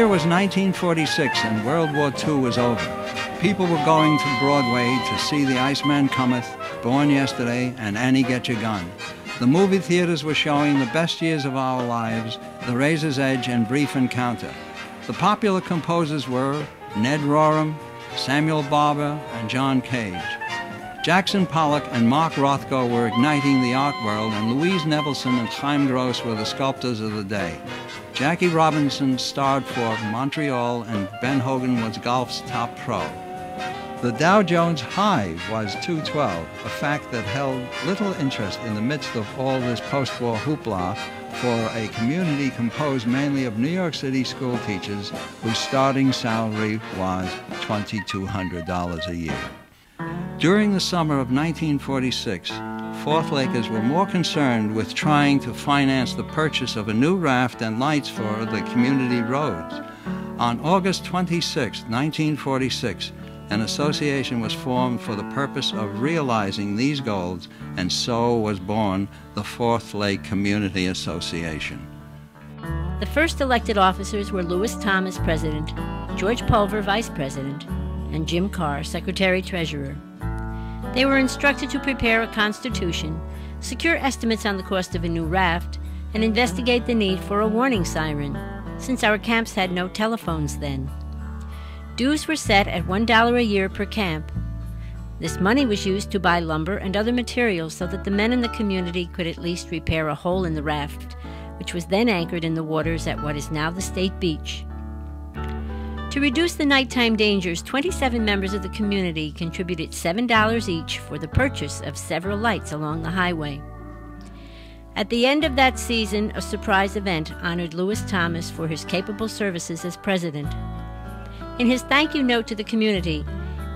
year was 1946 and World War II was over. People were going to Broadway to see The Iceman Cometh, Born Yesterday, and Annie Get Your Gun. The movie theaters were showing The Best Years of Our Lives, The Razor's Edge, and Brief Encounter. The popular composers were Ned Rorem, Samuel Barber, and John Cage. Jackson Pollock and Mark Rothko were igniting the art world, and Louise Nevelson and Chaim Gross were the sculptors of the day. Jackie Robinson starred for Montreal, and Ben Hogan was golf's top pro. The Dow Jones high was 212, a fact that held little interest in the midst of all this post-war hoopla for a community composed mainly of New York City school teachers whose starting salary was $2,200 a year. During the summer of 1946, Fourth Lakers were more concerned with trying to finance the purchase of a new raft and lights for the community roads. On August 26, 1946, an association was formed for the purpose of realizing these goals, and so was born the Fourth Lake Community Association. The first elected officers were Lewis Thomas, President, George Pulver, Vice President, and Jim Carr, Secretary-Treasurer. They were instructed to prepare a constitution, secure estimates on the cost of a new raft, and investigate the need for a warning siren, since our camps had no telephones then. Dues were set at $1 a year per camp. This money was used to buy lumber and other materials so that the men in the community could at least repair a hole in the raft, which was then anchored in the waters at what is now the state beach. To reduce the nighttime dangers, 27 members of the community contributed $7 each for the purchase of several lights along the highway. At the end of that season, a surprise event honored Lewis Thomas for his capable services as president. In his thank you note to the community,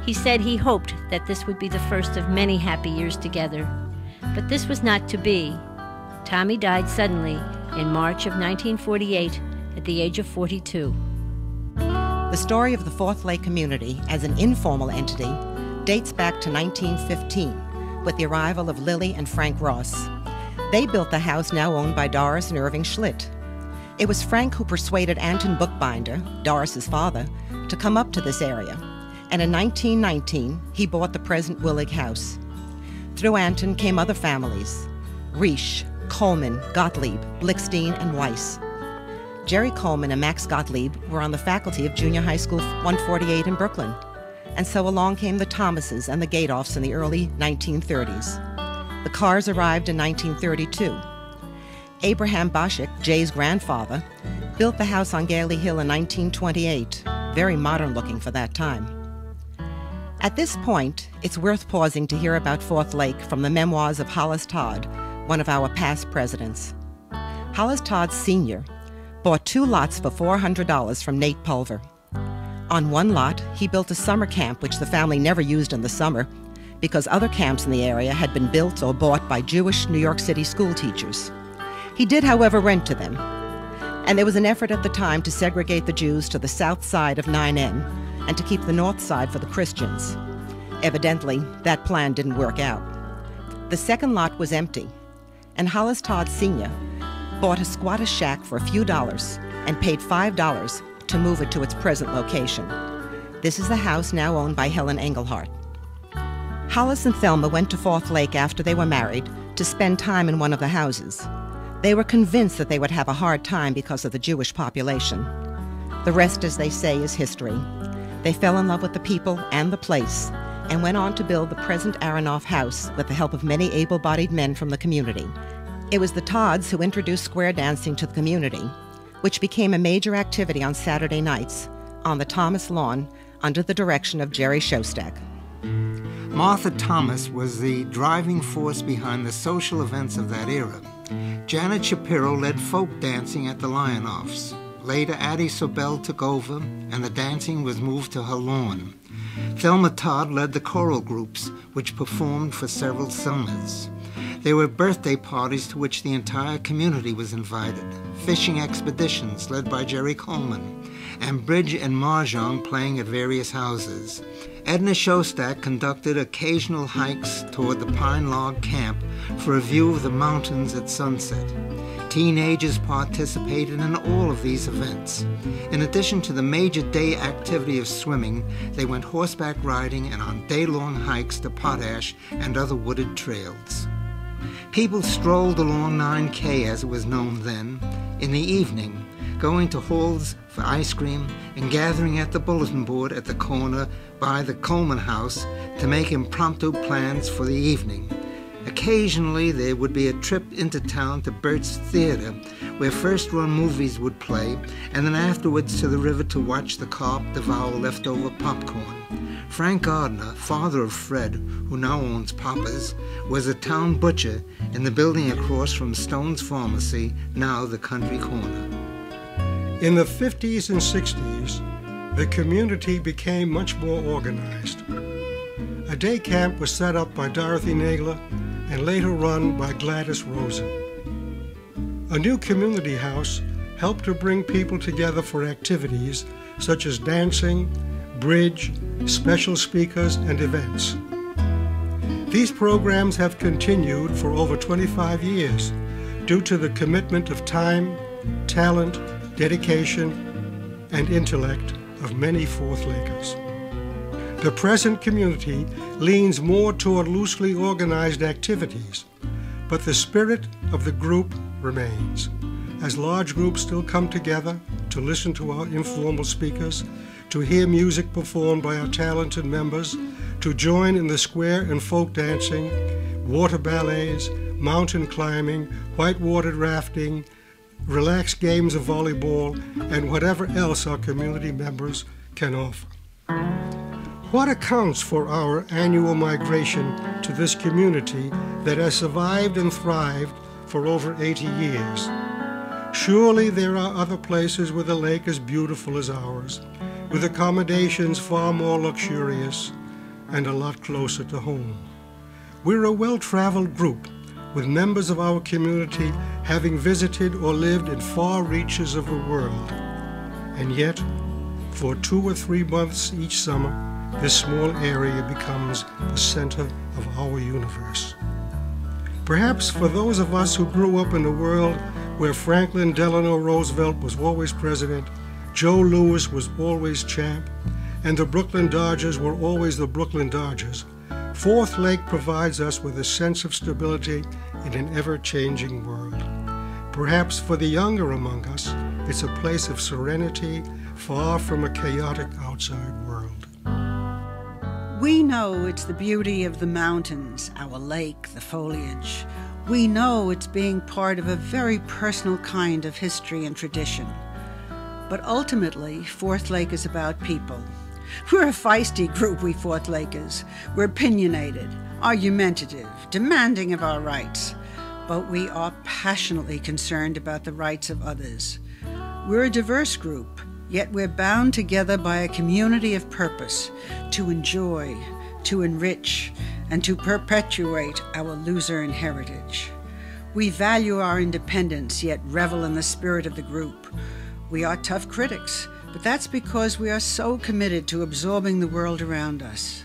he said he hoped that this would be the first of many happy years together. But this was not to be. Tommy died suddenly in March of 1948 at the age of 42. The story of the Fourth Lake community as an informal entity dates back to 1915 with the arrival of Lily and Frank Ross. They built the house now owned by Doris and Irving Schlitt. It was Frank who persuaded Anton Bookbinder, Doris's father, to come up to this area, and in 1919 he bought the present Willig house. Through Anton came other families: Riesch, Coleman, Gottlieb, Blickstein, and Weiss. Jerry Coleman and Max Gottlieb were on the faculty of Junior High School 148 in Brooklyn, and so along came the Thomases and the Gadoffs in the early 1930s. The Carrs arrived in 1932. Abraham Boschik, Jay's grandfather, built the house on Gailey Hill in 1928, very modern looking for that time. At this point, it's worth pausing to hear about Fourth Lake from the memoirs of Hollis Todd, one of our past presidents. Hollis Todd Sr. bought 2 lots for $400 from Nate Pulver. On one lot, he built a summer camp which the family never used in the summer because other camps in the area had been built or bought by Jewish New York City school teachers. He did, however, rent to them, and there was an effort at the time to segregate the Jews to the south side of 9N and to keep the north side for the Christians. Evidently, that plan didn't work out. The second lot was empty, and Hollis Todd Sr. bought a squatter shack for a few dollars and paid $5 to move it to its present location. This is the house now owned by Helen Engelhardt. Hollis and Thelma went to Fourth Lake after they were married to spend time in one of the houses. They were convinced that they would have a hard time because of the Jewish population. The rest, as they say, is history. They fell in love with the people and the place and went on to build the present Aronoff house with the help of many able-bodied men from the community. It was the Todds who introduced square dancing to the community, which became a major activity on Saturday nights on the Thomas lawn under the direction of Jerry Shostak. Martha Thomas was the driving force behind the social events of that era. Janet Shapiro led folk dancing at the Lionoffs. Later, Addie Sobel took over, and the dancing was moved to her lawn. Thelma Todd led the choral groups, which performed for several summers. There were birthday parties to which the entire community was invited, fishing expeditions led by Jerry Coleman, and bridge and mahjong playing at various houses. Edna Shostak conducted occasional hikes toward the Pine Log Camp for a view of the mountains at sunset. Teenagers participated in all of these events. In addition to the major day activity of swimming, they went horseback riding and on day-long hikes to Potash and other wooded trails. People strolled along 9K, as it was known then, in the evening, going to halls for ice cream and gathering at the bulletin board at the corner by the Coleman House to make impromptu plans for the evening. Occasionally, there would be a trip into town to Burt's Theater, where first-run movies would play, and then afterwards to the river to watch the carp devour leftover popcorn. Frank Gardner, father of Fred, who now owns Papa's, was a town butcher in the building across from Stone's Pharmacy, now the Country Corner. In the 50s and 60s, the community became much more organized. A day camp was set up by Dorothy Nagler and later run by Gladys Rosen. A new community house helped to bring people together for activities such as dancing, bridge, special speakers, and events. These programs have continued for over 25 years due to the commitment of time, talent, dedication, and intellect of many Fourth Lakers. The present community leans more toward loosely organized activities, but the spirit of the group remains, as large groups still come together to listen to our informal speakers, to hear music performed by our talented members, to join in the square and folk dancing, water ballets, mountain climbing, whitewater rafting, relaxed games of volleyball, and whatever else our community members can offer. What accounts for our annual migration to this community that has survived and thrived for over 80 years? Surely there are other places where the lake is beautiful as ours, with accommodations far more luxurious and a lot closer to home. We're a well-traveled group, with members of our community having visited or lived in far reaches of the world. And yet, for 2 or 3 months each summer, this small area becomes the center of our universe. Perhaps for those of us who grew up in a world where Franklin Delano Roosevelt was always president, Joe Louis was always champ, and the Brooklyn Dodgers were always the Brooklyn Dodgers, Fourth Lake provides us with a sense of stability in an ever-changing world. Perhaps for the younger among us, it's a place of serenity, far from a chaotic outside world. We know it's the beauty of the mountains, our lake, the foliage. We know it's being part of a very personal kind of history and tradition. But ultimately, Fourth Lake is about people. We're a feisty group, we Fourth Lakers. We're opinionated, argumentative, demanding of our rights. But we are passionately concerned about the rights of others. We're a diverse group, yet we're bound together by a community of purpose to enjoy, to enrich, and to perpetuate our Luzerne heritage. We value our independence, yet revel in the spirit of the group. We are tough critics, but that's because we are so committed to absorbing the world around us.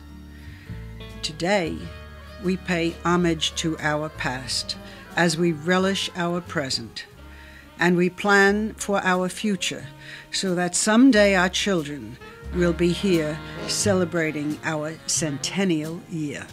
Today, we pay homage to our past as we relish our present, and we plan for our future so that someday our children will be here celebrating our centennial year.